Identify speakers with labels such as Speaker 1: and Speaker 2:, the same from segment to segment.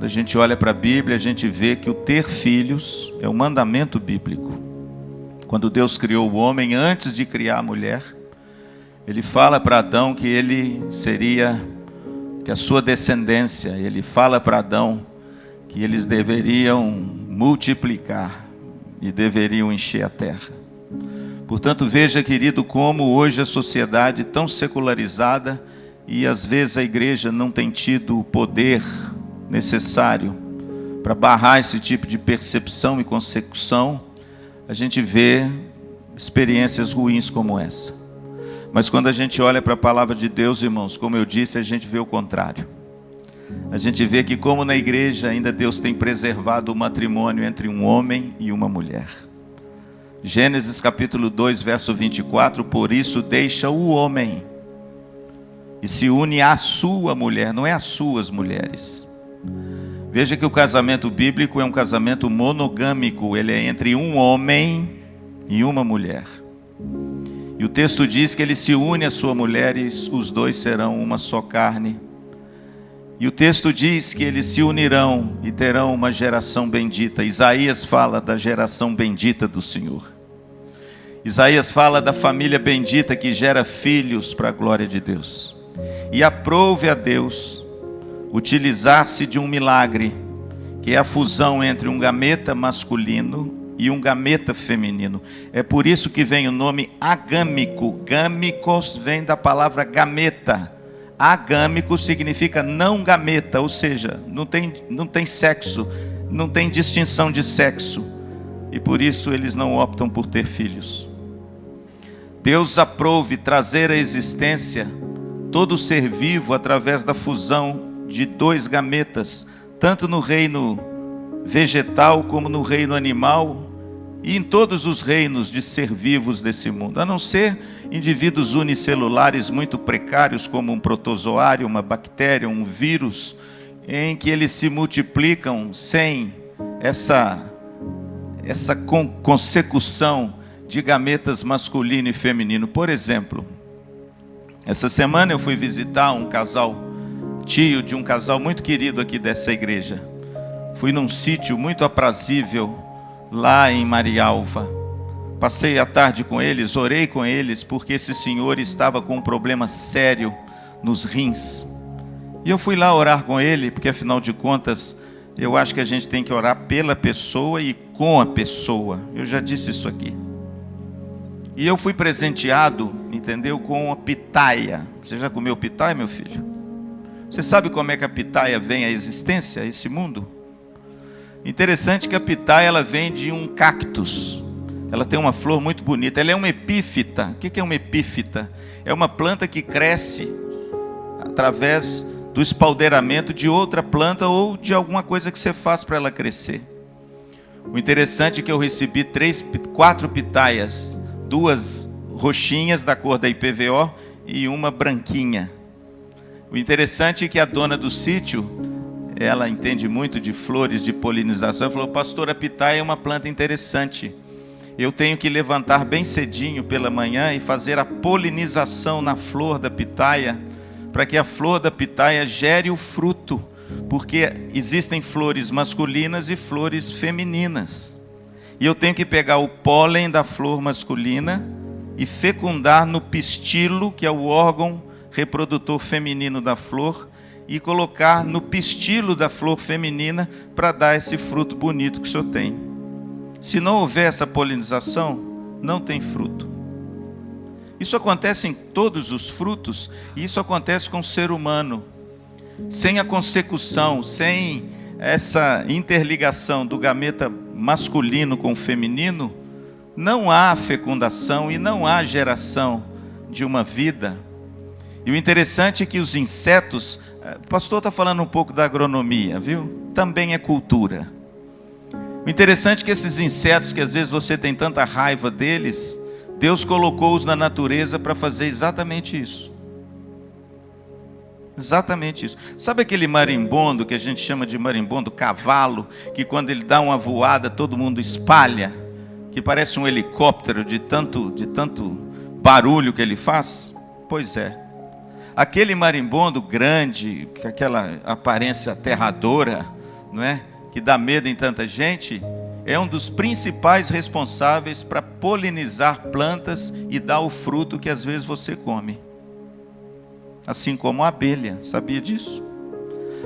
Speaker 1: Quando a gente olha para a Bíblia, a gente vê que o ter filhos é um mandamento bíblico. Quando Deus criou o homem, antes de criar a mulher, Ele fala para Adão que ele seria, que a sua descendência, Ele fala para Adão que eles deveriam multiplicar e deveriam encher a terra. Portanto, veja, querido, como hoje a sociedade tão secularizada e às vezes a igreja não tem tido o poder necessário para barrar esse tipo de percepção e consecução, a gente vê experiências ruins como essa. Mas quando a gente olha para a palavra de Deus, irmãos, como eu disse, a gente vê o contrário. A gente vê que como na igreja ainda Deus tem preservado o matrimônio entre um homem e uma mulher. Gênesis capítulo 2, verso 24, por isso deixa o homem e se une à sua mulher, não é às suas mulheres. Veja que o casamento bíblico é um casamento monogâmico, ele é entre um homem e uma mulher. E o texto diz que ele se une à sua mulher e os dois serão uma só carne. E o texto diz que eles se unirão e terão uma geração bendita. Isaías fala da geração bendita do Senhor. Isaías fala da família bendita que gera filhos para a glória de Deus. E aprove a Deus utilizar-se de um milagre, que é a fusão entre um gameta masculino e um gameta feminino. É por isso que vem o nome agâmico. Gâmicos vem da palavra gameta. Agâmico significa não gameta, ou seja, não tem sexo, não tem distinção de sexo. E por isso eles não optam por ter filhos. Deus aprove trazer à existência todo ser vivo através da fusão de dois gametas, tanto no reino vegetal como no reino animal e em todos os reinos de ser vivos desse mundo, a não ser indivíduos unicelulares muito precários como um protozoário, uma bactéria, um vírus, em que eles se multiplicam sem essa consecução de gametas masculino e feminino. Por exemplo, essa semana eu fui visitar um casal, tio de um casal muito querido aqui dessa igreja. Fui num sítio muito aprazível lá em Marialva. Passei a tarde com eles, orei com eles, porque esse senhor estava com um problema sério nos rins. E eu fui lá orar com ele, porque afinal de contas, eu acho que a gente tem que orar pela pessoa e com a pessoa. Eu já disse isso aqui. E eu fui presenteado, entendeu, com a pitaia. Você já comeu pitaia, meu filho? Você sabe como é que a pitaia vem à existência, a esse mundo? Interessante que a pitaia, ela vem de um cactus. Ela tem uma flor muito bonita. Ela é uma epífita. O que é uma epífita? É uma planta que cresce através do espalderamento de outra planta ou de alguma coisa que você faz para ela crescer. O interessante é que eu recebi 4 pitaias. 2 roxinhas da cor da IPVO e uma branquinha. O interessante é que a dona do sítio, ela entende muito de flores, de polinização, falou: pastor, a pitaia é uma planta interessante. Eu tenho que levantar bem cedinho pela manhã e fazer a polinização na flor da pitaia, para que a flor da pitaia gere o fruto, porque existem flores masculinas e flores femininas. E eu tenho que pegar o pólen da flor masculina e fecundar no pistilo, que é o órgão reprodutor feminino da flor, e colocar no pistilo da flor feminina para dar esse fruto bonito que o senhor tem. Se não houver essa polinização, não tem fruto. Isso acontece em todos os frutos, e isso acontece com o ser humano. Sem a consecução, sem essa interligação do gameta masculino com o feminino, não há fecundação e não há geração de uma vida. E o interessante é que os insetos, o pastor está falando um pouco da agronomia, viu? Também é cultura. O interessante é que esses insetos, que às vezes você tem tanta raiva deles, Deus colocou-os na natureza para fazer exatamente isso. Exatamente isso. Sabe aquele marimbondo que a gente chama de marimbondo cavalo, que quando ele dá uma voada todo mundo espalha, que parece um helicóptero de tanto barulho que ele faz? Pois é. Aquele marimbondo grande, com aquela aparência aterradora, não é? Que dá medo em tanta gente, é um dos principais responsáveis para polinizar plantas e dar o fruto que às vezes você come. Assim como a abelha, sabia disso?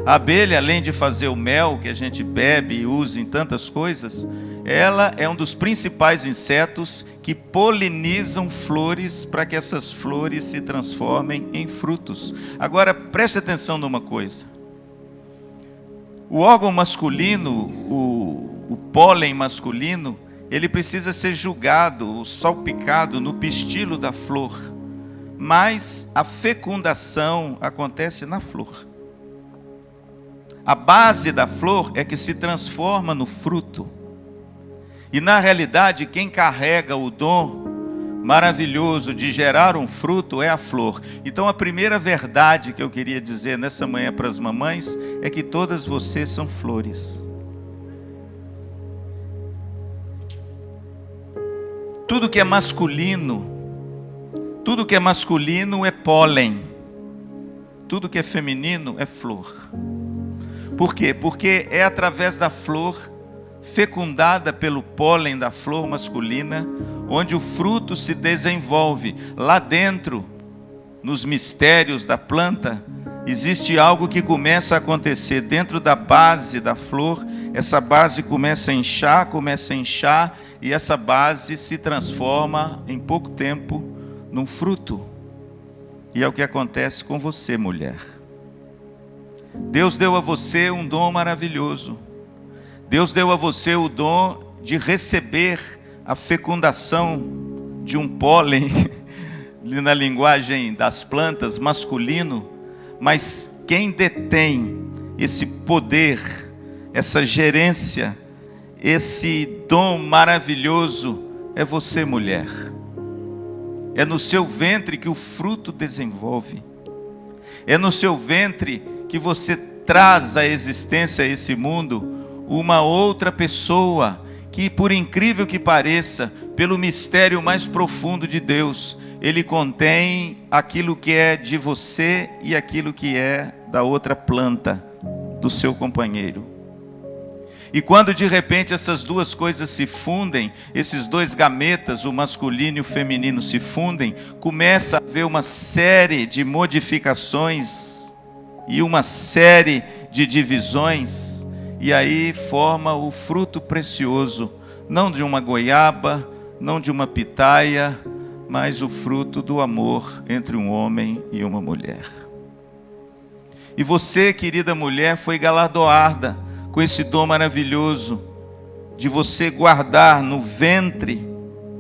Speaker 1: A abelha, além de fazer o mel que a gente bebe e usa em tantas coisas, ela é um dos principais insetos que polinizam flores para que essas flores se transformem em frutos. Agora, preste atenção numa coisa. O órgão masculino, o pólen masculino, ele precisa ser julgado, salpicado no pistilo da flor. Mas a fecundação acontece na flor. A base da flor é que se transforma no fruto. E na realidade, quem carrega o dom maravilhoso de gerar um fruto é a flor. Então a primeira verdade que eu queria dizer nessa manhã para as mamães é que todas vocês são flores. Tudo que é masculino é pólen. Tudo que é feminino é flor. Por quê? Porque é através da flor, fecundada pelo pólen da flor masculina, onde o fruto se desenvolve. Lá dentro, nos mistérios da planta, existe algo que começa a acontecer dentro da base da flor. Essa base começa a inchar, e essa base se transforma em pouco tempo num fruto. E é o que acontece com você, mulher. Deus deu a você um dom maravilhoso. Deus deu a você o dom de receber a fecundação de um pólen, na linguagem das plantas, masculino. Mas quem detém esse poder, essa gerência, esse dom maravilhoso é você, mulher. É no seu ventre que o fruto desenvolve. É no seu ventre que você traz à existência, a esse mundo, uma outra pessoa que, por incrível que pareça, pelo mistério mais profundo de Deus, ele contém aquilo que é de você e aquilo que é da outra planta, do seu companheiro. E quando de repente essas duas coisas se fundem, esses dois gametas, o masculino e o feminino se fundem, começa a haver uma série de modificações e uma série de divisões, e aí forma o fruto precioso, não de uma goiaba, não de uma pitaia, mas o fruto do amor entre um homem e uma mulher. E você, querida mulher, foi galardoada com esse dom maravilhoso de você guardar no ventre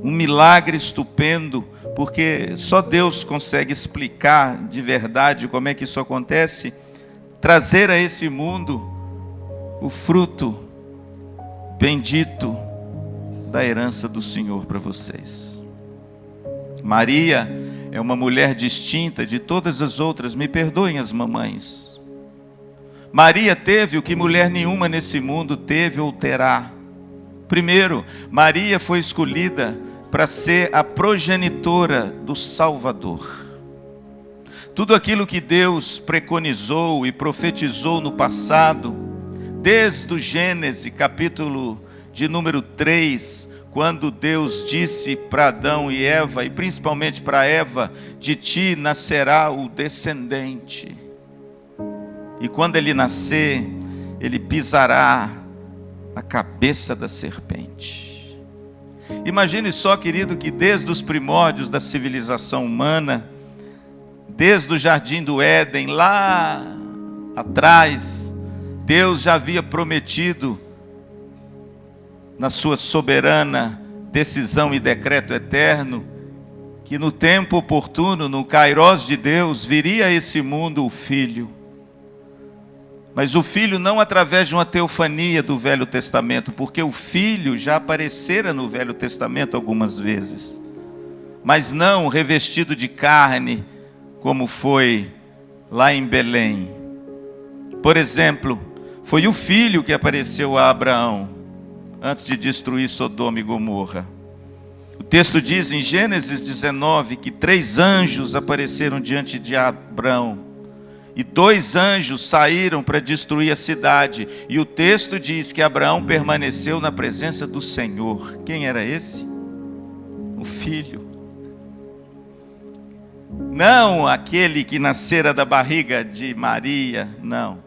Speaker 1: um milagre estupendo, porque só Deus consegue explicar de verdade como é que isso acontece. Trazer a esse mundo o fruto bendito da herança do Senhor para vocês. Maria é uma mulher distinta de todas as outras, me perdoem as mamães. Maria teve o que mulher nenhuma nesse mundo teve ou terá. Primeiro, Maria foi escolhida para ser a progenitora do Salvador. Tudo aquilo que Deus preconizou e profetizou no passado, desde o Gênesis, capítulo de número 3, quando Deus disse para Adão e Eva, e principalmente para Eva, de ti nascerá o descendente. E quando ele nascer, ele pisará a cabeça da serpente. Imagine só, querido, que desde os primórdios da civilização humana, desde o jardim do Éden, lá atrás, Deus já havia prometido, na sua soberana decisão e decreto eterno, que no tempo oportuno, no Kairós de Deus, viria a esse mundo o Filho. Mas o Filho não através de uma teofania do Velho Testamento, porque o Filho já aparecera no Velho Testamento algumas vezes, mas não revestido de carne, como foi lá em Belém. Por exemplo, foi o Filho que apareceu a Abraão, antes de destruir Sodoma e Gomorra. O texto diz em Gênesis 19, que 3 anjos apareceram diante de Abraão, E 2 anjos saíram para destruir a cidade. E o texto diz que Abraão permaneceu na presença do Senhor. Quem era esse? O filho. Não aquele que nascera da barriga de Maria, não.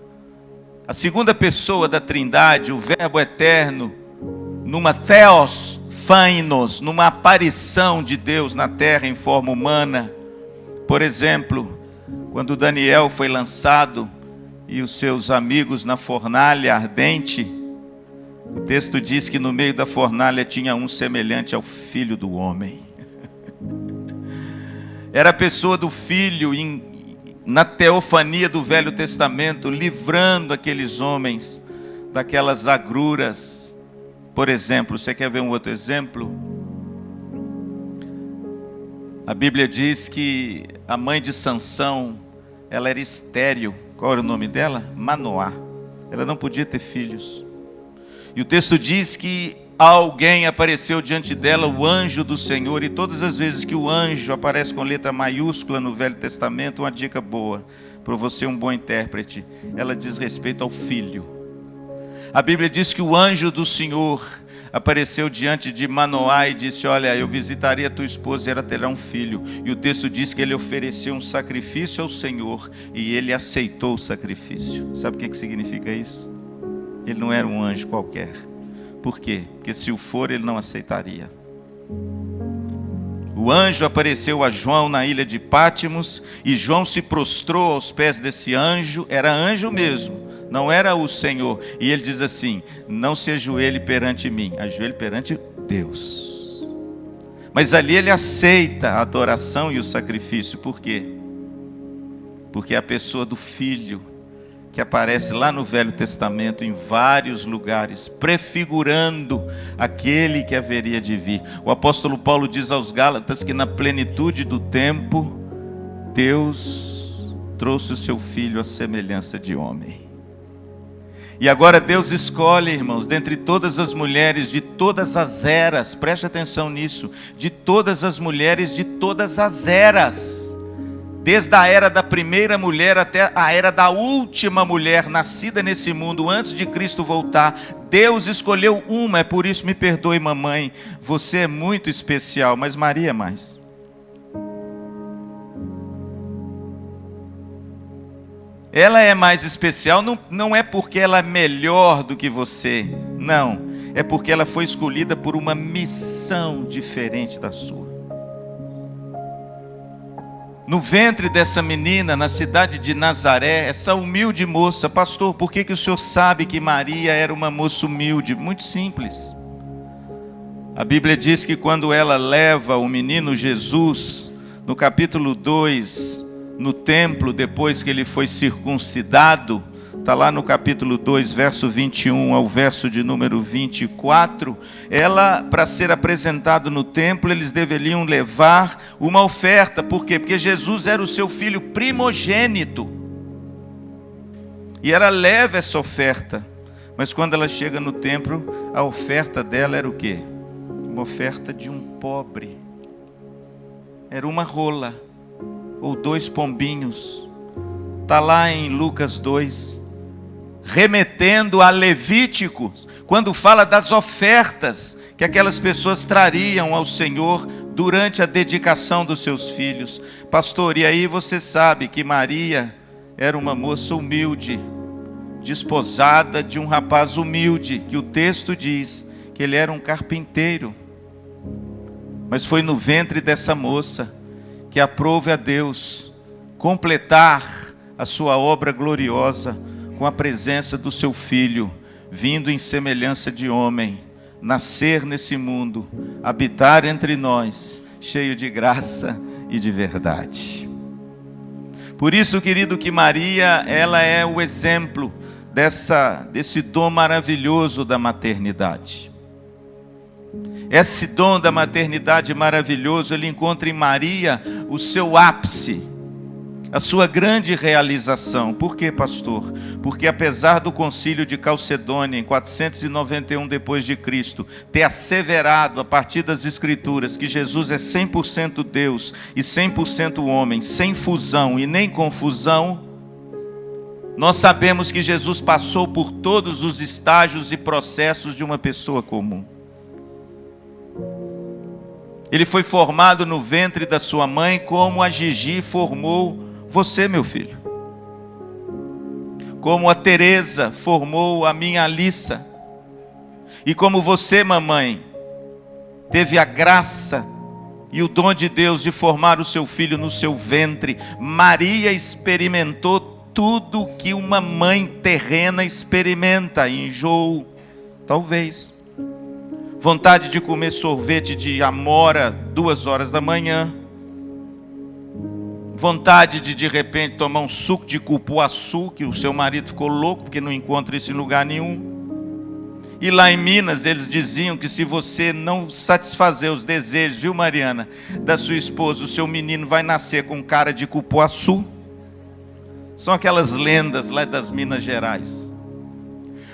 Speaker 1: A segunda pessoa da Trindade, o Verbo eterno, numa theos phainos, numa aparição de Deus na terra em forma humana. Por exemplo, quando Daniel foi lançado e os seus amigos na fornalha ardente, o texto diz que no meio da fornalha tinha um semelhante ao Filho do Homem. Era a pessoa do Filho na teofania do Velho Testamento, livrando aqueles homens daquelas agruras. Por exemplo, você quer ver um outro exemplo? A Bíblia diz que a mãe de Sansão, ela era estéril. Qual era o nome dela? Manoá. Ela não podia ter filhos. E o texto diz que alguém apareceu diante dela, o anjo do Senhor. E todas as vezes que o anjo aparece com letra maiúscula no Velho Testamento, uma dica boa, para você um bom intérprete, ela diz respeito ao filho. A Bíblia diz que o anjo do Senhor apareceu diante de Manoá e disse: olha, eu visitarei a tua esposa e ela terá um filho. E o texto diz que ele ofereceu um sacrifício ao Senhor e ele aceitou o sacrifício. Sabe o que significa isso? Ele não era um anjo qualquer. Por quê? Porque se o for, ele não aceitaria. O anjo apareceu a João na ilha de Pátimos e João se prostrou aos pés desse anjo. Era anjo mesmo, não era o Senhor. E ele diz assim: não se ajoelhe perante mim, ajoelhe perante Deus. Mas ali ele aceita a adoração e o sacrifício. Por quê? Porque é a pessoa do Filho que aparece lá no Velho Testamento em vários lugares, prefigurando aquele que haveria de vir. O apóstolo Paulo diz aos Gálatas que na plenitude do tempo, Deus trouxe o seu Filho à semelhança de homem. E agora Deus escolhe, irmãos, dentre todas as mulheres de todas as eras, preste atenção nisso, de todas as mulheres de todas as eras, desde a era da primeira mulher até a era da última mulher nascida nesse mundo antes de Cristo voltar, Deus escolheu uma. É por isso, me perdoe, mamãe, você é muito especial, mas Maria é mais. Ela é mais especial, não é porque ela é melhor do que você, não, é porque ela foi escolhida por uma missão diferente da sua. No ventre dessa menina, na cidade de Nazaré, essa humilde moça: pastor, por que o senhor sabe que Maria era uma moça humilde? Muito simples. A Bíblia diz que quando ela leva o menino Jesus, no capítulo 2, no templo, depois que ele foi circuncidado, está lá no capítulo 2, verso 21 ao verso de número 24, ela, para ser apresentado no templo, eles deveriam levar uma oferta. Por quê? Porque Jesus era o seu filho primogênito. E ela leva essa oferta. Mas quando ela chega no templo, a oferta dela era o quê? Uma oferta de um pobre. Era uma rola, ou 2 pombinhos. Está lá em Lucas 2. Remetendo a Levíticos, quando fala das ofertas que aquelas pessoas trariam ao Senhor durante a dedicação dos seus filhos. Pastor, e aí você sabe que Maria era uma moça humilde, desposada de um rapaz humilde, que o texto diz que ele era um carpinteiro. Mas foi no ventre dessa moça que aprove a Deus completar a sua obra gloriosa, com a presença do seu Filho, vindo em semelhança de homem, nascer nesse mundo, habitar entre nós, cheio de graça e de verdade. Por isso, querido, que Maria, ela é o exemplo desse dom maravilhoso da maternidade. Esse dom da maternidade maravilhoso, ele encontra em Maria o seu ápice, a sua grande realização. Por quê, pastor? Porque apesar do concílio de Calcedônia, em 491 depois de Cristo, ter asseverado a partir das Escrituras que Jesus é 100% Deus e 100% homem, sem fusão e nem confusão, Nós sabemos que Jesus passou por todos os estágios e processos de uma pessoa comum. Ele foi formado no ventre da sua mãe, como a Gigi formou você, meu filho. Como a Teresa formou a minha Alissa. E como você, mamãe, teve a graça e o dom de Deus de formar o seu filho no seu ventre, Maria experimentou tudo que uma mãe terrena experimenta: enjoo, talvez, vontade de comer sorvete de amora 2 horas da manhã, vontade de repente tomar um suco de cupuaçu, que o seu marido ficou louco porque não encontra isso em lugar nenhum. E lá em Minas eles diziam que se você não satisfazer os desejos, viu, Mariana, da sua esposa, o seu menino vai nascer com cara de cupuaçu. São aquelas lendas lá das Minas Gerais.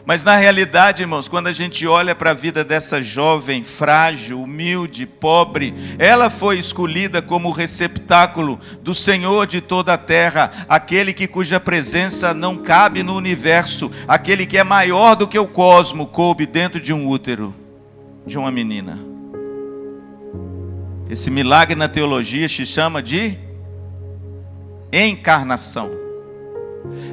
Speaker 1: Mas na realidade, irmãos, quando a gente olha para a vida dessa jovem, frágil, humilde, pobre, ela foi escolhida como receptáculo do Senhor de toda a terra, aquele cuja presença não cabe no universo, aquele que é maior do que o cosmo, coube dentro de um útero de uma menina. Esse milagre na teologia se chama de encarnação.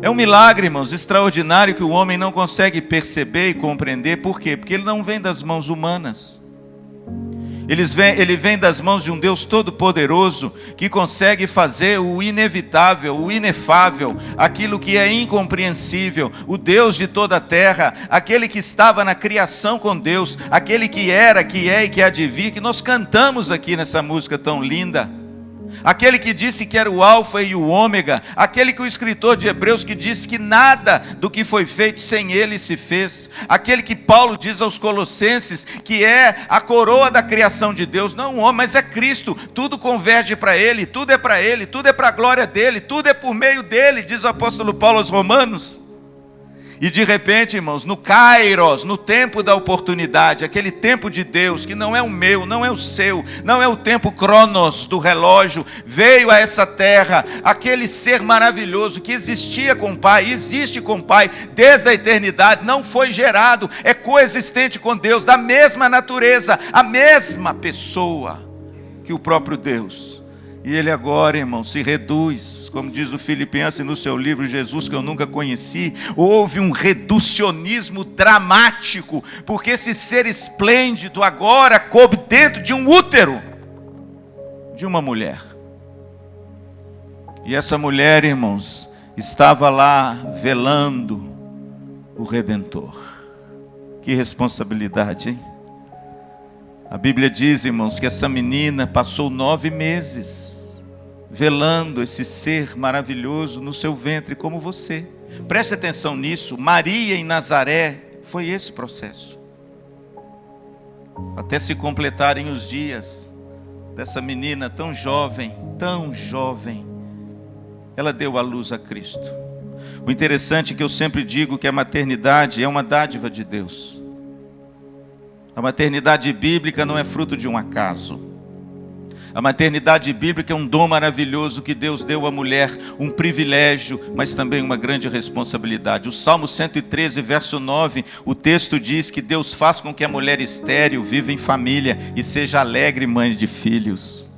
Speaker 1: É um milagre, irmãos, extraordinário que o homem não consegue perceber e compreender. Por quê? Porque ele não vem das mãos humanas. Ele vem das mãos de um Deus todo-poderoso que consegue fazer o inevitável, o inefável, aquilo que é incompreensível. O Deus de toda a terra, aquele que estava na criação com Deus, aquele que era, que é e que há de vir, que nós cantamos aqui nessa música tão linda. Aquele que disse que era o alfa e o ômega, aquele que o escritor de Hebreus que disse que nada do que foi feito sem ele se fez, aquele que Paulo diz aos Colossenses que é a coroa da criação de Deus, não o homem, mas é Cristo, tudo converge para ele, tudo é para ele, tudo é para a glória dele, tudo é por meio dele, diz o apóstolo Paulo aos Romanos. E de repente, irmãos, no Kairos, no tempo da oportunidade, aquele tempo de Deus, que não é o meu, não é o seu, não é o tempo Cronos do relógio, veio a essa terra, aquele ser maravilhoso que existia com o Pai, existe com o Pai desde a eternidade, não foi gerado, é coexistente com Deus, da mesma natureza, a mesma pessoa que o próprio Deus. E ele agora, irmão, se reduz, como diz o Filipenses no seu livro, Jesus que eu nunca conheci. Houve um reducionismo dramático, porque esse ser esplêndido agora coube dentro de um útero de uma mulher. E essa mulher, irmãos, estava lá velando o Redentor. Que responsabilidade, hein? A Bíblia diz, irmãos, que essa menina passou 9 meses velando esse ser maravilhoso no seu ventre, como você. Preste atenção nisso. Maria em Nazaré foi esse processo. Até se completarem os dias dessa menina tão jovem, ela deu à luz a Cristo. O interessante é que eu sempre digo que a maternidade é uma dádiva de Deus. A maternidade bíblica não é fruto de um acaso. A maternidade bíblica é um dom maravilhoso que Deus deu à mulher, um privilégio, mas também uma grande responsabilidade. O Salmo 113, verso 9, o texto diz que Deus faz com que a mulher estéril viva em família e seja alegre mãe de filhos.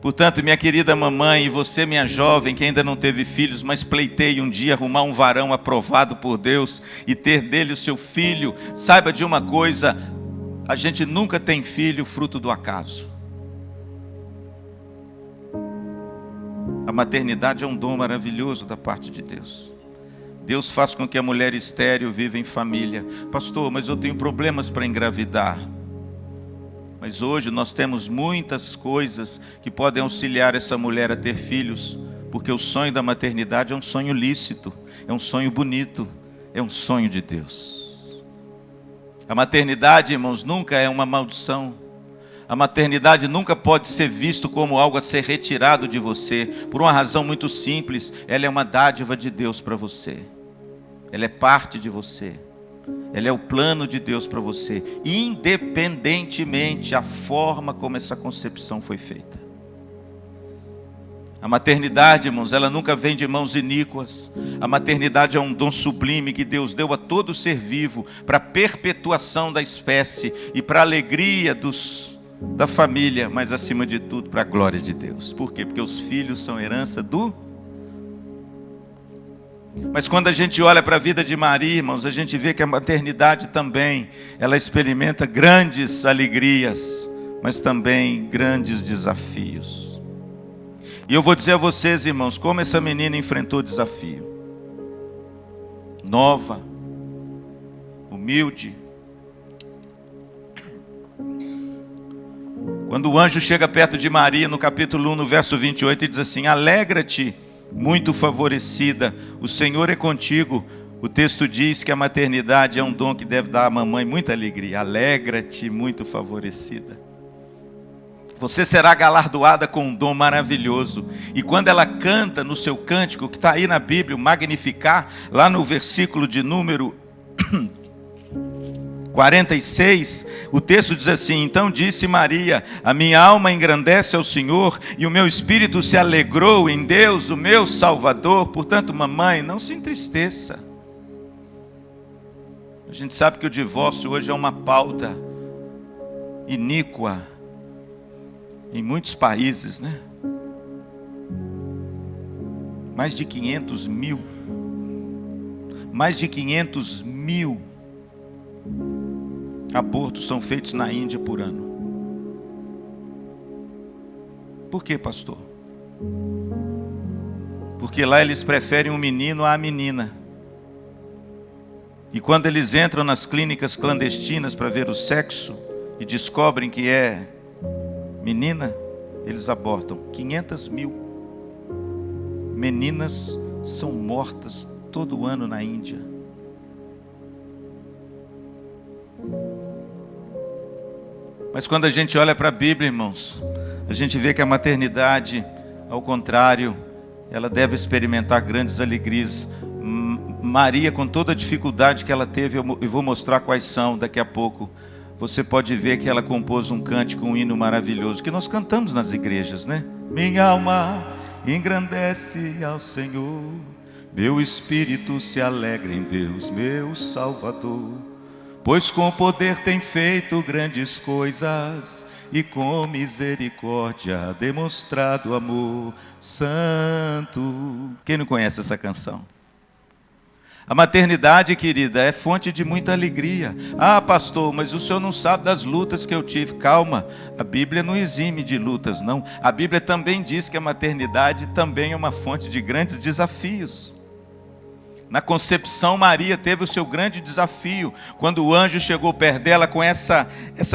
Speaker 1: Portanto, minha querida mamãe, e você, minha jovem, que ainda não teve filhos, mas pleiteie um dia arrumar um varão aprovado por Deus e ter dele o seu filho, saiba de uma coisa: a gente nunca tem filho fruto do acaso. A maternidade é um dom maravilhoso da parte de Deus. Deus faz com que a mulher estéril viva em família. Pastor, mas eu tenho problemas para engravidar. Mas hoje nós temos muitas coisas que podem auxiliar essa mulher a ter filhos, porque o sonho da maternidade é um sonho lícito, é um sonho bonito, é um sonho de Deus. A maternidade, irmãos, nunca é uma maldição. A maternidade nunca pode ser visto como algo a ser retirado de você, por uma razão muito simples: ela é uma dádiva de Deus para você. Ela é parte de você. Ela é o plano de Deus para você, independentemente da forma como essa concepção foi feita. A maternidade, irmãos, ela nunca vem de mãos iníquas. A maternidade é um dom sublime que Deus deu a todo ser vivo para a perpetuação da espécie e para a alegria da família, mas acima de tudo para a glória de Deus. Por quê? Porque os filhos são herança do... Mas quando a gente olha para a vida de Maria, irmãos, a gente vê que a maternidade também, ela experimenta grandes alegrias, mas também grandes desafios. E eu vou dizer a vocês, irmãos, como essa menina enfrentou desafio. Nova, humilde. Quando o anjo chega perto de Maria, no capítulo 1, no verso 28, ele diz assim: alegra-te, muito favorecida, o Senhor é contigo. O texto diz que a maternidade é um dom que deve dar à mamãe muita alegria. Alegra-te, muito favorecida. Você será galardoada com um dom maravilhoso. E quando ela canta no seu cântico, que está aí na Bíblia, o Magnificar, lá no versículo de número 46, o texto diz assim: então disse Maria, a minha alma engrandece ao Senhor, e o meu espírito se alegrou em Deus, o meu Salvador. Portanto, mamãe, não se entristeça. A gente sabe que o divórcio hoje é uma pauta iníqua em muitos países, né? Mais de 500 mil abortos são feitos na Índia por ano. Por quê, pastor? Porque lá eles preferem um menino à menina. E quando eles entram nas clínicas clandestinas para ver o sexo e descobrem que é menina, eles abortam. 500 mil meninas são mortas todo ano na Índia. Mas quando a gente olha para a Bíblia, irmãos, a gente vê que a maternidade, ao contrário, ela deve experimentar grandes alegrias. Maria, com toda a dificuldade que ela teve, eu vou mostrar quais são daqui a pouco. Você pode ver que ela compôs um cântico, um hino maravilhoso, que nós cantamos nas igrejas, né? Minha alma engrandece ao Senhor, meu espírito se alegra em Deus, meu Salvador. Pois com poder tem feito grandes coisas, e com misericórdia demonstrado amor santo. Quem não conhece essa canção? A maternidade, querida, é fonte de muita alegria. Ah, pastor, mas o senhor não sabe das lutas que eu tive. Calma, a Bíblia não exime de lutas, não. A Bíblia também diz que a maternidade também é uma fonte de grandes desafios. Na concepção, Maria teve o seu grande desafio. Quando o anjo chegou perto dela com essa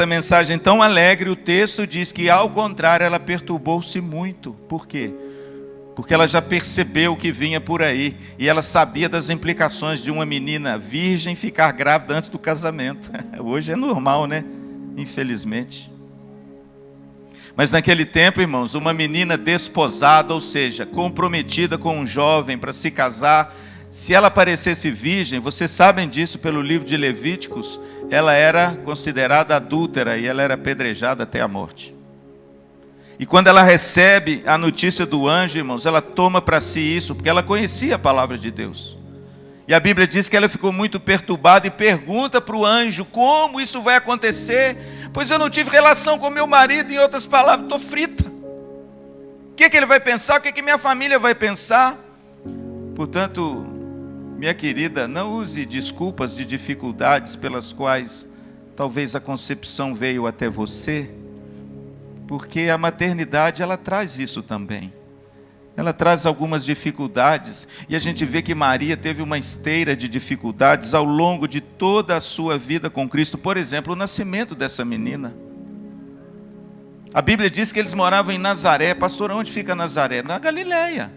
Speaker 1: mensagem tão alegre, o texto diz que, ao contrário, ela perturbou-se muito. Por quê? Porque ela já percebeu o que vinha por aí. E ela sabia das implicações de uma menina virgem ficar grávida antes do casamento. Hoje é normal, né? Infelizmente. Mas naquele tempo, irmãos, uma menina desposada, ou seja, comprometida com um jovem para se casar, se ela parecesse virgem, vocês sabem disso pelo livro de Levíticos, ela era considerada adúltera e ela era apedrejada até a morte. E quando ela recebe a notícia do anjo, irmãos, ela toma para si isso, porque ela conhecia a palavra de Deus. E a Bíblia diz que ela ficou muito perturbada e pergunta para o anjo: como isso vai acontecer? Pois eu não tive relação com meu marido, em outras palavras, estou frita. O que ele vai pensar? O que minha família vai pensar? Portanto, minha querida, não use desculpas de dificuldades pelas quais talvez a concepção veio até você, porque a maternidade, ela traz isso também. Ela traz algumas dificuldades, e a gente vê que Maria teve uma esteira de dificuldades ao longo de toda a sua vida com Cristo. Por exemplo, o nascimento dessa menina. A Bíblia diz que eles moravam em Nazaré. Pastor, onde fica Nazaré? Na Galileia.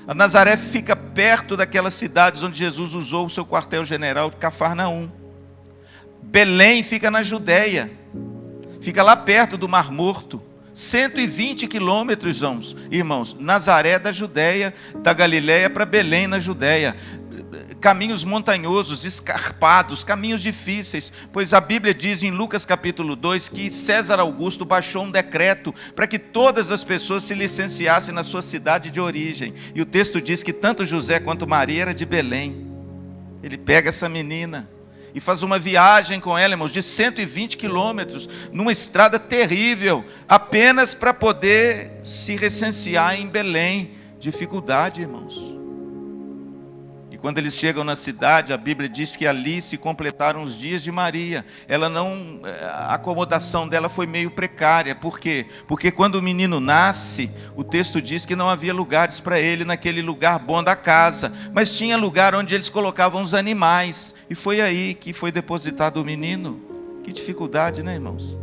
Speaker 1: A Nazaré fica perto daquelas cidades onde Jesus usou o seu quartel-general de Cafarnaum. Belém fica na Judéia. Fica lá perto do Mar Morto. 120 quilômetros, irmãos. Nazaré da Judéia, da Galileia para Belém na Judéia. caminhos montanhosos, escarpados, caminhos difíceis, pois a Bíblia diz em Lucas capítulo 2 que César Augusto baixou um decreto para que todas as pessoas se licenciassem na sua cidade de origem, e o texto diz que tanto José quanto Maria era de Belém. Ele pega essa menina e faz uma viagem com ela, irmãos, de 120 quilômetros, numa estrada terrível, apenas para poder se recensear em Belém. Dificuldade, irmãos. E quando eles chegam na cidade, a Bíblia diz que ali se completaram os dias de Maria. A acomodação dela foi meio precária. Por quê? Porque quando o menino nasce, o texto diz que não havia lugares para ele naquele lugar bom da casa, mas tinha lugar onde eles colocavam os animais, e foi aí que foi depositado o menino. Que dificuldade, né, irmãos?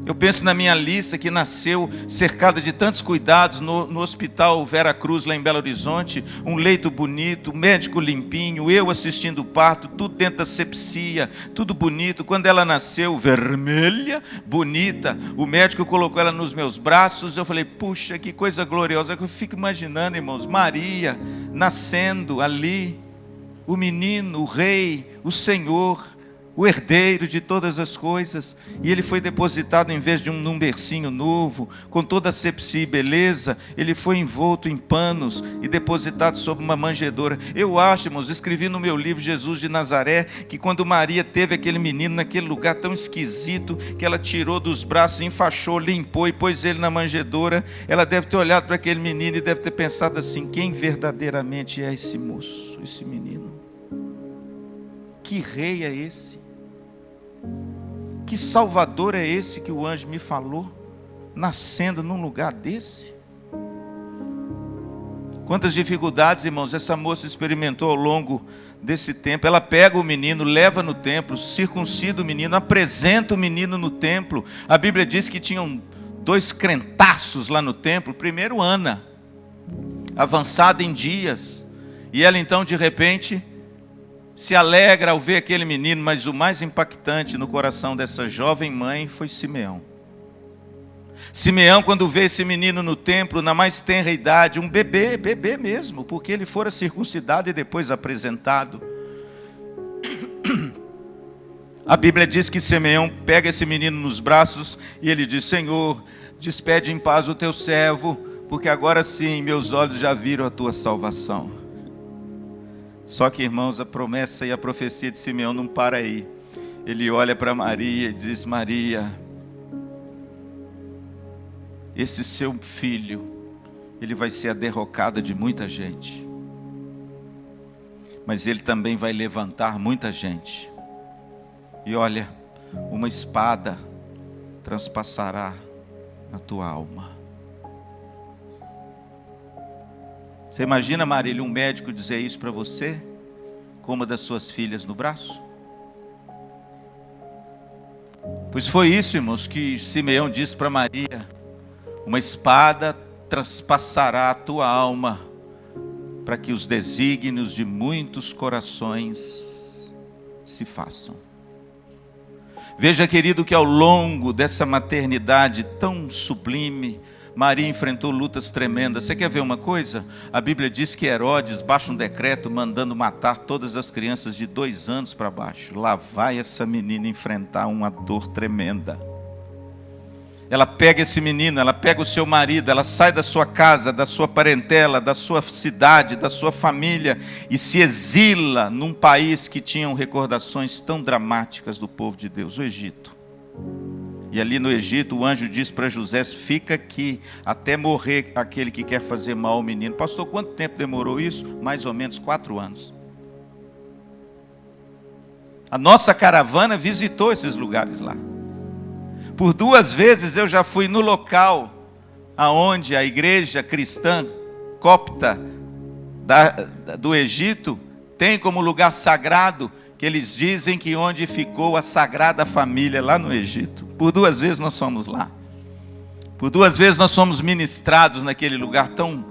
Speaker 1: Eu penso na minha Alice, que nasceu cercada de tantos cuidados no hospital Vera Cruz, lá em Belo Horizonte, um leito bonito, médico limpinho, eu assistindo o parto, tudo dentro da asepsia, tudo bonito. Quando ela nasceu, vermelha, bonita, o médico colocou ela nos meus braços, eu falei, puxa, que coisa gloriosa. Eu fico imaginando, irmãos, Maria nascendo ali, o menino, o rei, o Senhor, o herdeiro de todas as coisas, e ele foi depositado, em vez de num bercinho novo, com toda a asepsia e beleza, ele foi envolto em panos e depositado sobre uma manjedoura. Eu acho, irmãos, escrevi no meu livro Jesus de Nazaré, que quando Maria teve aquele menino naquele lugar tão esquisito, que ela tirou dos braços, enfaixou, limpou e pôs ele na manjedoura, ela deve ter olhado para aquele menino e deve ter pensado assim, quem verdadeiramente é esse moço, esse menino? Que rei é esse? Que Salvador é esse que o anjo me falou, nascendo num lugar desse? Quantas dificuldades, irmãos, essa moça experimentou ao longo desse tempo. Ela pega o menino, leva no templo, circuncida o menino, apresenta o menino no templo. A Bíblia diz que tinham 2 crentaços lá no templo. Primeiro, Ana, avançada em dias, e ela então de repente se alegra ao ver aquele menino, mas o mais impactante no coração dessa jovem mãe foi Simeão. Simeão, quando vê esse menino no templo, na mais tenra idade, um bebê mesmo, porque ele fora circuncidado e depois apresentado. A Bíblia diz que Simeão pega esse menino nos braços e ele diz, Senhor, despede em paz o teu servo, porque agora sim meus olhos já viram a tua salvação. Só que, irmãos, a promessa e a profecia de Simeão não para aí. Ele olha para Maria e diz, Maria, esse seu filho, ele vai ser a derrocada de muita gente, mas ele também vai levantar muita gente. E olha, uma espada transpassará a tua alma. Você imagina, Marília, um médico dizer isso para você, com uma das suas filhas no braço? Pois foi isso, irmãos, que Simeão disse para Maria, uma espada transpassará a tua alma, para que os desígnios de muitos corações se façam. Veja, querido, que ao longo dessa maternidade tão sublime, Maria enfrentou lutas tremendas. Você quer ver uma coisa? A Bíblia diz que Herodes baixa um decreto mandando matar todas as crianças de 2 anos para baixo. Lá vai essa menina enfrentar uma dor tremenda. Ela pega esse menino, ela pega o seu marido, ela sai da sua casa, da sua parentela, da sua cidade, da sua família e se exila num país que tinha recordações tão dramáticas do povo de Deus, o Egito. E ali no Egito o anjo diz para José, fica aqui até morrer aquele que quer fazer mal ao menino. Pastor, quanto tempo demorou isso? Mais ou menos 4 anos. A nossa caravana visitou esses lugares lá. Por 2 vezes eu já fui no local aonde a igreja cristã copta do Egito tem como lugar sagrado, que eles dizem que onde ficou a Sagrada Família, lá no Egito. Por 2 vezes nós fomos lá. Por 2 vezes nós fomos ministrados naquele lugar tão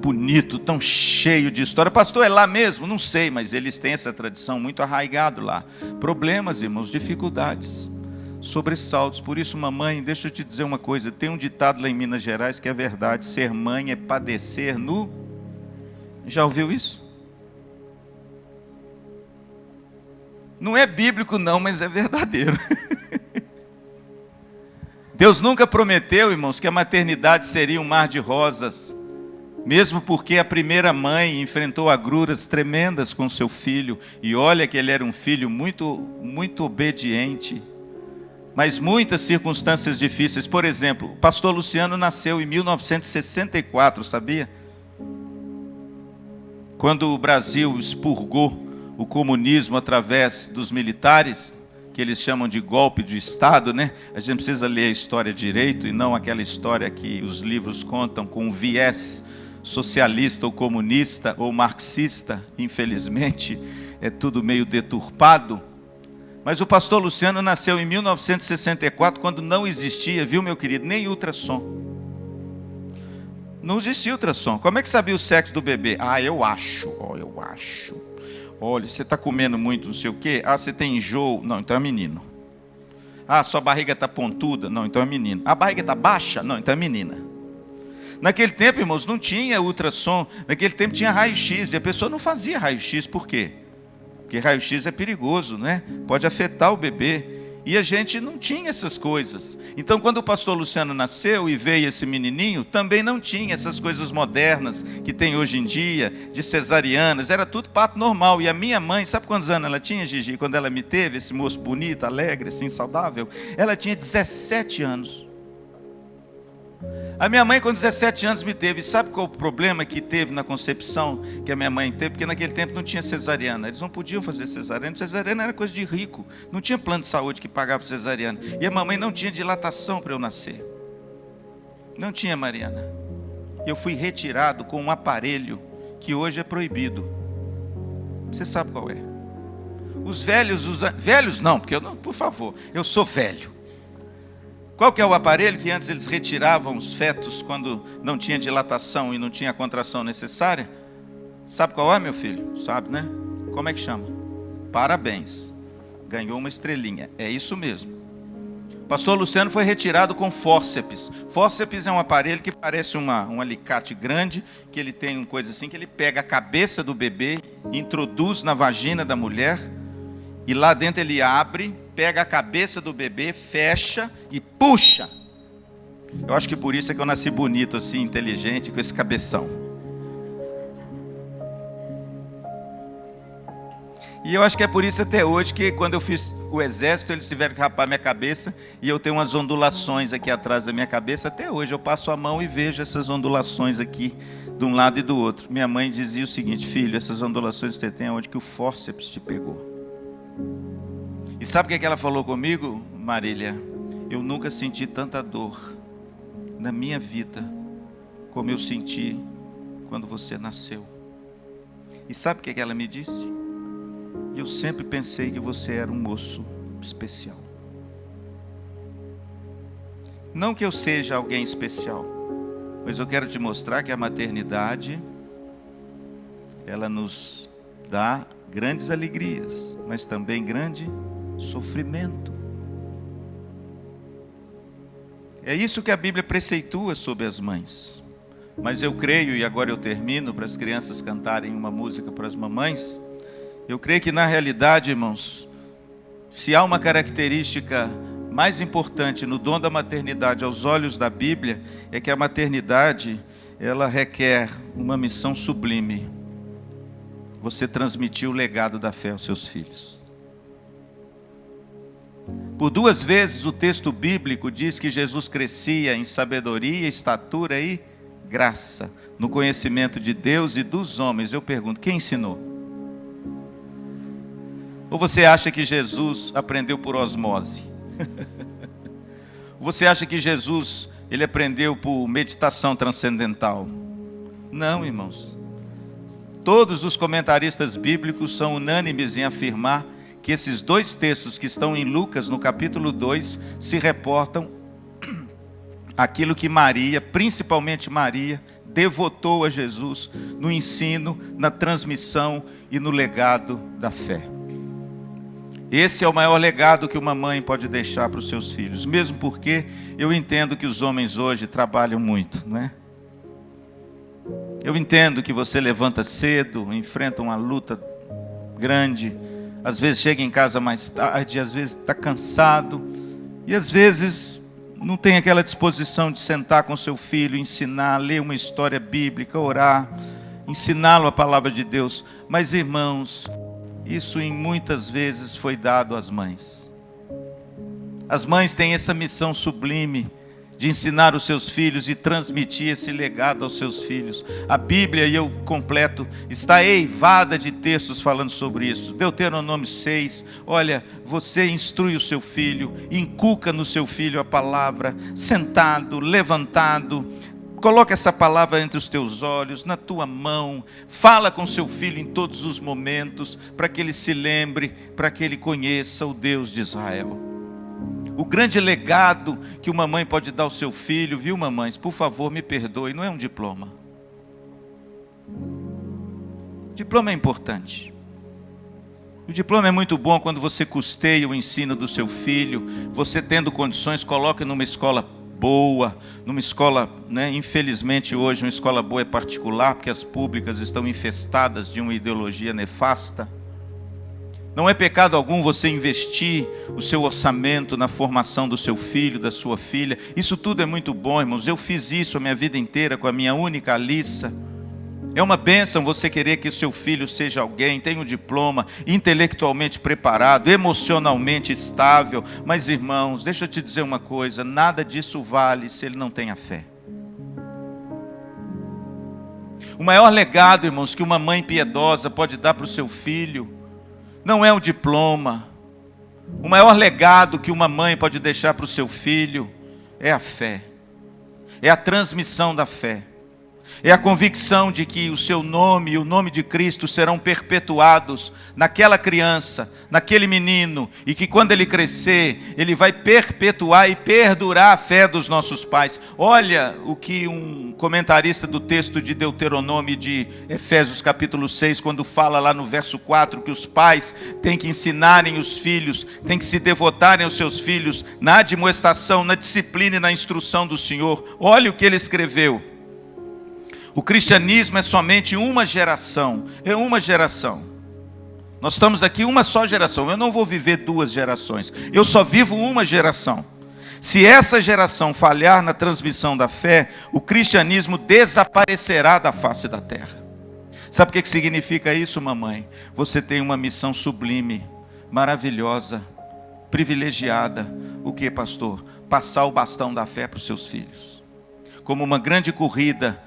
Speaker 1: bonito, tão cheio de história. Pastor, é lá mesmo? Não sei, mas eles têm essa tradição muito arraigado lá. Problemas, irmãos, dificuldades, sobressaltos. Por isso, mamãe, deixa eu te dizer uma coisa. Tem um ditado lá em Minas Gerais que é verdade. Ser mãe é padecer no... Já ouviu isso? Não é bíblico não, mas é verdadeiro. Deus nunca prometeu, irmãos, que a maternidade seria um mar de rosas, mesmo porque a primeira mãe enfrentou agruras tremendas com seu filho, e olha que ele era um filho muito obediente, mas muitas circunstâncias difíceis. Por exemplo, o pastor Luciano nasceu em 1964, sabia? Quando o Brasil expurgou o comunismo através dos militares, que eles chamam de golpe de Estado, né? A gente precisa ler a história direito e não aquela história que os livros contam com um viés socialista ou comunista ou marxista. Infelizmente, é tudo meio deturpado. Mas o pastor Luciano nasceu em 1964, quando não existia, viu, meu querido, nem ultrassom. Não existia ultrassom. Como é que sabia o sexo do bebê? Eu acho. Olha, você está comendo muito não sei o quê? Você tem enjoo? Não, então é menino. Sua barriga está pontuda? Não, então é menino. A barriga está baixa? Não, então é menina. Naquele tempo, irmãos, não tinha ultrassom. Naquele tempo tinha raio-x. E a pessoa não fazia raio-x. Por quê? Porque raio-x é perigoso, né? Pode afetar o bebê. E a gente não tinha essas coisas. Então, quando o pastor Luciano nasceu e veio esse menininho, também não tinha essas coisas modernas que tem hoje em dia, de cesarianas. Era tudo parto normal. E a minha mãe, sabe quantos anos ela tinha, Gigi? Quando ela me teve, esse moço bonito, alegre, assim, saudável? Ela tinha 17 anos. A minha mãe, com 17 anos, me teve. Sabe qual o problema que teve na concepção que a minha mãe teve? Porque naquele tempo não tinha cesariana. Eles não podiam fazer cesariana. Cesariana era coisa de rico. Não tinha plano de saúde que pagava cesariana. E a mamãe não tinha dilatação para eu nascer. Não tinha, Mariana. Eu fui retirado com um aparelho que hoje é proibido. Você sabe qual é? Os velhos usam... Velhos não, porque eu não... Por favor, eu sou velho. Qual que é o aparelho que antes eles retiravam os fetos quando não tinha dilatação e não tinha a contração necessária? Sabe qual é, meu filho? Sabe, né? Como é que chama? Parabéns. Ganhou uma estrelinha. É isso mesmo. Pastor Luciano foi retirado com fórceps. Fórceps é um aparelho que parece um alicate grande, que ele tem uma coisa assim, que ele pega a cabeça do bebê, introduz na vagina da mulher, e lá dentro ele abre, pega a cabeça do bebê, fecha e puxa. Eu acho que por isso é que eu nasci bonito assim, inteligente, com esse cabeção. E eu acho que é por isso até hoje que quando eu fiz o exército, eles tiveram que rapar minha cabeça, e eu tenho umas ondulações aqui atrás da minha cabeça. Até hoje eu passo a mão e vejo essas ondulações aqui, de um lado e do outro. Minha mãe dizia o seguinte: filho, essas ondulações que você tem é onde que o fórceps te pegou. E sabe o que ela falou comigo, Marília? Eu nunca senti tanta dor na minha vida como eu senti quando você nasceu. E sabe o que ela me disse? Eu sempre pensei que você era um moço especial. Não que eu seja alguém especial, mas eu quero te mostrar que a maternidade, ela nos dá grandes alegrias, mas também grande sofrimento. É isso que a Bíblia preceitua sobre as mães. Mas eu creio, e agora eu termino, para as crianças cantarem uma música para as mamães. Eu creio que na realidade, irmãos, se há uma característica mais importante no dom da maternidade aos olhos da Bíblia, é que a maternidade, ela requer uma missão sublime: você transmitir o legado da fé aos seus filhos. Por 2 vezes o texto bíblico diz que Jesus crescia em sabedoria, estatura e graça, no conhecimento de Deus e dos homens. Eu pergunto, quem ensinou? Ou você acha que Jesus aprendeu por osmose? Ou você acha que Jesus, ele aprendeu por meditação transcendental? Não, irmãos. Todos os comentaristas bíblicos são unânimes em afirmar que esses 2 textos que estão em Lucas, no capítulo 2, se reportam aquilo que Maria, principalmente Maria, devotou a Jesus no ensino, na transmissão e no legado da fé. Esse é o maior legado que uma mãe pode deixar para os seus filhos, mesmo porque eu entendo que os homens hoje trabalham muito, né? Eu entendo que você levanta cedo, enfrenta uma luta grande, às vezes chega em casa mais tarde, às vezes está cansado, e às vezes não tem aquela disposição de sentar com seu filho, ensinar, ler uma história bíblica, orar, ensiná-lo a palavra de Deus. Mas, irmãos, isso em muitas vezes foi dado às mães. As mães têm essa missão sublime de ensinar os seus filhos e transmitir esse legado aos seus filhos. A Bíblia, e eu completo, está eivada de textos falando sobre isso. Deuteronômio 6, olha, você instrui o seu filho, inculca no seu filho a palavra, sentado, levantado, coloca essa palavra entre os teus olhos, na tua mão, fala com seu filho em todos os momentos, para que ele se lembre, para que ele conheça o Deus de Israel. O grande legado que uma mãe pode dar ao seu filho, viu, mamães? Por favor, me perdoe, não é um diploma. O diploma é importante. O diploma é muito bom quando você custeia o ensino do seu filho. Você tendo condições, coloca numa escola boa, numa escola, né? Infelizmente hoje uma escola boa é particular, porque as públicas estão infestadas de uma ideologia nefasta. Não é pecado algum você investir o seu orçamento na formação do seu filho, da sua filha. Isso tudo é muito bom, irmãos. Eu fiz isso a minha vida inteira com a minha única Alissa. É uma bênção você querer que o seu filho seja alguém, tenha um diploma, intelectualmente preparado, emocionalmente estável. Mas, irmãos, deixa eu te dizer uma coisa, nada disso vale se ele não tem a fé. O maior legado, irmãos, que uma mãe piedosa pode dar para o seu filho não é um diploma. O maior legado que uma mãe pode deixar para o seu filho é a fé. É a transmissão da fé. É a convicção de que o seu nome e o nome de Cristo serão perpetuados naquela criança, naquele menino, e que quando ele crescer, ele vai perpetuar e perdurar a fé dos nossos pais. Olha o que um comentarista do texto de Deuteronômio de Efésios capítulo 6, quando fala lá no verso 4, que os pais têm que ensinarem os filhos, têm que se devotarem aos seus filhos na admoestação, na disciplina e na instrução do Senhor. Olha o que ele escreveu. O cristianismo é somente uma geração, é uma geração. Nós estamos aqui uma só geração, eu não vou viver duas gerações, eu só vivo uma geração. Se essa geração falhar na transmissão da fé, o cristianismo desaparecerá da face da terra. Sabe o que significa isso, mamãe? Você tem uma missão sublime, maravilhosa, privilegiada. O que, pastor? Passar o bastão da fé para os seus filhos. Como uma grande corrida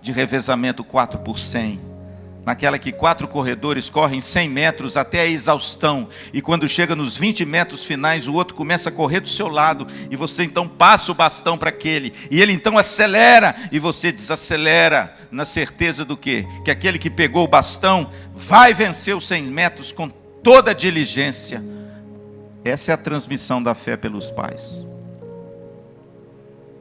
Speaker 1: de revezamento 4x100, naquela que 4 corredores correm 100 metros até a exaustão, e quando chega nos 20 metros finais, o outro começa a correr do seu lado, e você então passa o bastão para aquele, e ele então acelera, e você desacelera, na certeza do quê? Que aquele que pegou o bastão vai vencer os 100 metros com toda a diligência. Essa é a transmissão da fé pelos pais.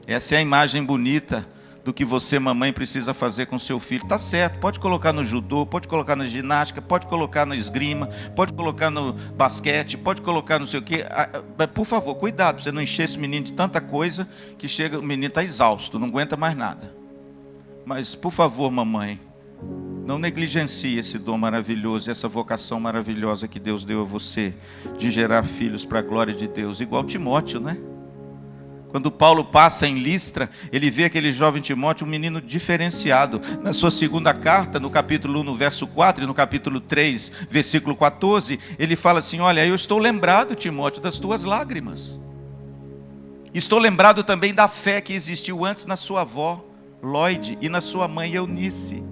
Speaker 1: Essa é a imagem bonita do que você, mamãe, precisa fazer com seu filho. Tá certo, pode colocar no judô, pode colocar na ginástica, pode colocar na esgrima, pode colocar no basquete, pode colocar não sei o quê. Por favor, cuidado, para você não encher esse menino de tanta coisa que chega, o menino está exausto, não aguenta mais nada. Mas, por favor, mamãe, não negligencie esse dom maravilhoso, essa vocação maravilhosa que Deus deu a você, de gerar filhos para a glória de Deus, igual Timóteo, né? Quando Paulo passa em Listra, ele vê aquele jovem Timóteo, um menino diferenciado. Na sua segunda carta, no capítulo 1, no verso 4, e no capítulo 3, versículo 14, ele fala assim: olha, eu estou lembrado, Timóteo, das tuas lágrimas. Estou lembrado também da fé que existiu antes na sua avó, Lloyd, e na sua mãe, Eunice.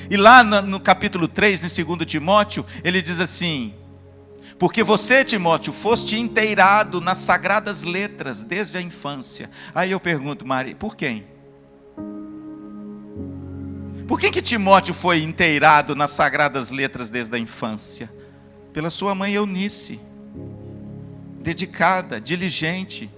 Speaker 1: E lá no capítulo 3, em 2 Timóteo, ele diz assim: porque você, Timóteo, foste inteirado nas sagradas letras desde a infância. Aí eu pergunto, Maria, por quem? Por que Timóteo foi inteirado nas sagradas letras desde a infância? Pela sua mãe Eunice, dedicada, diligente,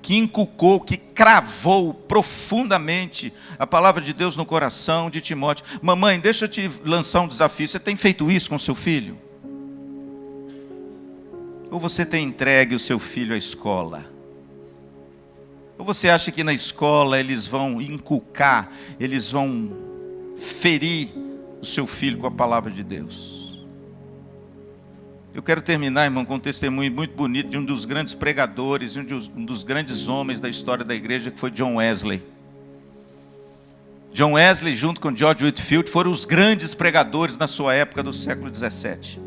Speaker 1: que inculcou, que cravou profundamente a palavra de Deus no coração de Timóteo. Mamãe, deixa eu te lançar um desafio. Você tem feito isso com seu filho? Ou você tem entregue o seu filho à escola? Ou você acha que na escola eles vão inculcar, eles vão ferir o seu filho com a palavra de Deus? Eu quero terminar, irmão, com um testemunho muito bonito de um dos grandes pregadores, um dos grandes homens da história da igreja, que foi John Wesley. John Wesley, junto com George Whitefield, foram os grandes pregadores na sua época do século XVII.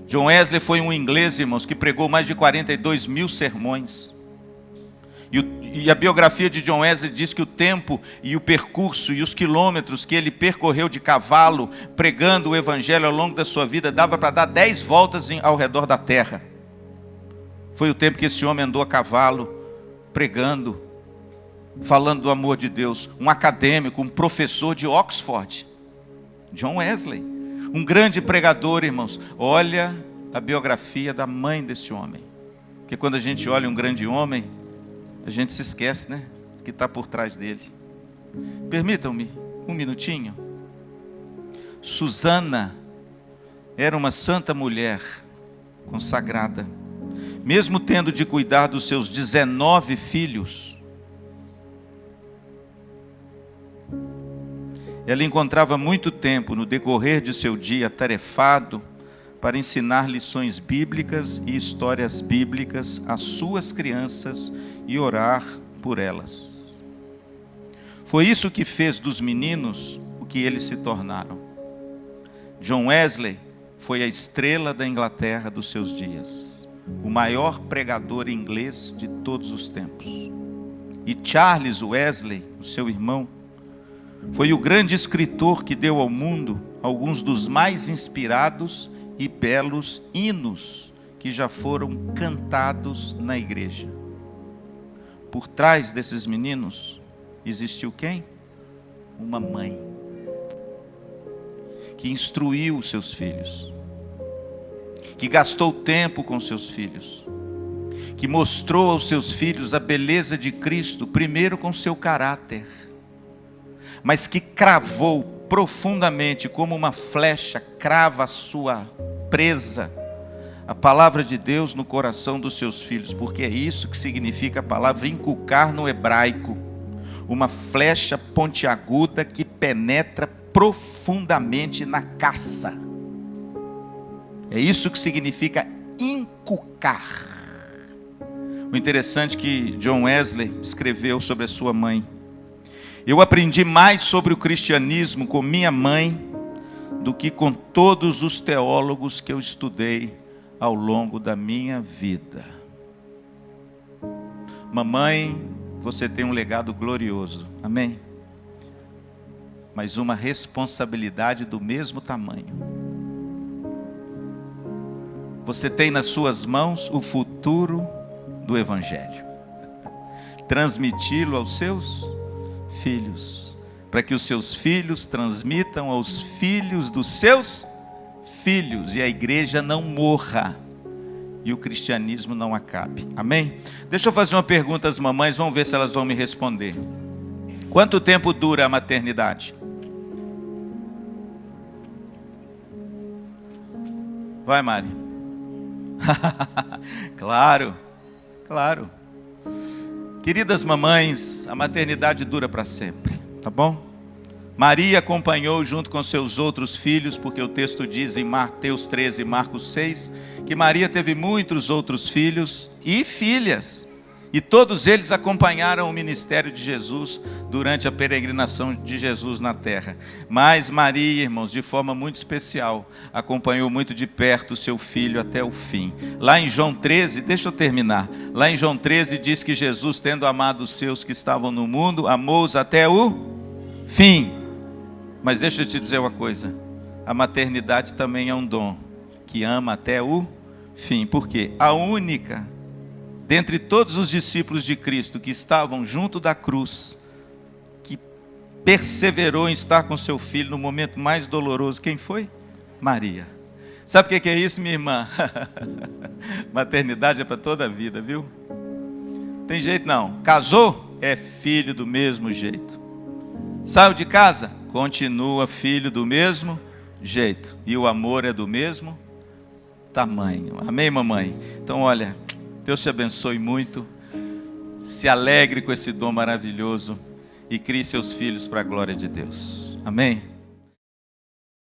Speaker 1: John Wesley foi um inglês, irmãos, que pregou mais de 42 mil sermões. E a biografia de John Wesley diz que o tempo e o percurso e os quilômetros que ele percorreu de cavalo, pregando o evangelho ao longo da sua vida, dava para dar 10 voltas ao redor da terra. Foi o tempo que esse homem andou a cavalo, pregando, falando do amor de Deus. Um acadêmico, um professor de Oxford, John Wesley, um grande pregador, irmãos. Olha a biografia da mãe desse homem, porque quando a gente olha um grande homem, a gente se esquece, né, que está por trás dele. Permitam-me um minutinho. Susana era uma santa mulher consagrada. Mesmo tendo de cuidar dos seus 19 filhos, ela encontrava muito tempo no decorrer de seu dia atarefado para ensinar lições bíblicas e histórias bíblicas às suas crianças e orar por elas. Foi isso que fez dos meninos o que eles se tornaram. John Wesley foi a estrela da Inglaterra dos seus dias, o maior pregador inglês de todos os tempos. E Charles Wesley, o seu irmão, foi o grande escritor que deu ao mundo alguns dos mais inspirados e belos hinos que já foram cantados na igreja. Por trás desses meninos existiu quem? Uma mãe que instruiu os seus filhos, que gastou tempo com seus filhos, que mostrou aos seus filhos a beleza de Cristo, primeiro com seu caráter, mas que cravou profundamente, como uma flecha crava a sua presa, a palavra de Deus no coração dos seus filhos, porque é isso que significa a palavra inculcar no hebraico, uma flecha pontiaguda que penetra profundamente na caça. É isso que significa inculcar. O interessante é que John Wesley escreveu sobre a sua mãe: eu aprendi mais sobre o cristianismo com minha mãe do que com todos os teólogos que eu estudei ao longo da minha vida. Mamãe, você tem um legado glorioso, amém? Mas uma responsabilidade do mesmo tamanho. Você tem nas suas mãos o futuro do Evangelho. Transmiti-lo aos seus filhos, para que os seus filhos transmitam aos filhos dos seus filhos, e a igreja não morra, e o cristianismo não acabe, amém? Deixa eu fazer uma pergunta às mamães, vamos ver se elas vão me responder. Quanto tempo dura a maternidade? Vai, Mari. Claro, claro. Queridas mamães, a maternidade dura para sempre, tá bom? Maria acompanhou junto com seus outros filhos, porque o texto diz em Mateus 13 e Marcos 6, que Maria teve muitos outros filhos e filhas, e todos eles acompanharam o ministério de Jesus durante a peregrinação de Jesus na terra. Mas Maria, irmãos, de forma muito especial, acompanhou muito de perto o seu filho até o fim. Lá em João 13, deixa eu terminar, lá em João 13 diz que Jesus, tendo amado os seus que estavam no mundo, amou-os até o fim. Mas deixa eu te dizer uma coisa, a maternidade também é um dom, que ama até o fim. Por quê? A única, dentre todos os discípulos de Cristo que estavam junto da cruz, que perseverou em estar com seu filho no momento mais doloroso, quem foi? Maria. Sabe o que é isso, minha irmã? Maternidade é para toda a vida, viu? Tem jeito não. Casou? É filho do mesmo jeito. Saiu de casa? Continua filho do mesmo jeito. E o amor é do mesmo tamanho. Amém, mamãe? Então, olha, Deus te abençoe muito. Se alegre com esse dom maravilhoso e crie seus filhos para a glória de Deus. Amém?